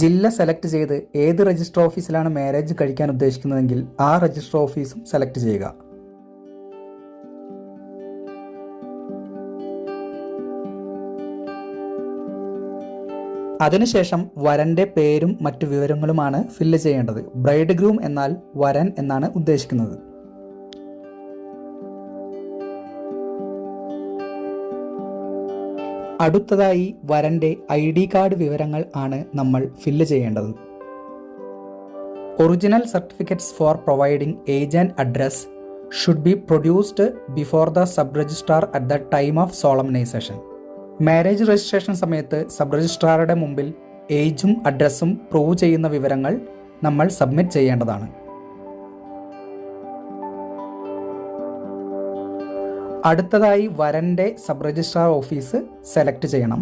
ജില്ല സെലക്ട് ചെയ്ത് ഏത് രജിസ്റ്റർ ഓഫീസിലാണ് മാരേജ് കഴിക്കാൻ ഉദ്ദേശിക്കുന്നതെങ്കിൽ ആ രജിസ്റ്റർ ഓഫീസും സെലക്ട് ചെയ്യുക. അതിനുശേഷം വരൻ്റെ പേരും മറ്റു വിവരങ്ങളുമാണ് ഫില്ല് ചെയ്യേണ്ടത്. ബ്രൈഡ് ഗ്രൂം എന്നാൽ വരൻ എന്നാണ് ഉദ്ദേശിക്കുന്നത്. അടുത്തതായി വരൻ്റെ ID കാർഡ് വിവരങ്ങൾ ആണ് നമ്മൾ ഫില്ല് ചെയ്യേണ്ടത്. Original certificates for providing age and address should be produced before the sub registrar at the time of solemnization. Marriage registration സമയത്ത് സബ് രജിസ്ട്രാറുടെ മുമ്പിൽ ഏജും അഡ്രസ്സും പ്രൂവ് ചെയ്യുന്ന വിവരങ്ങൾ നമ്മൾ സബ്മിറ്റ് ചെയ്യേണ്ടതാണ്. അടുത്തതായി വരൻ്റെ സബ് രജിസ്ട്രാർ ഓഫീസ് സെലക്ട് ചെയ്യണം.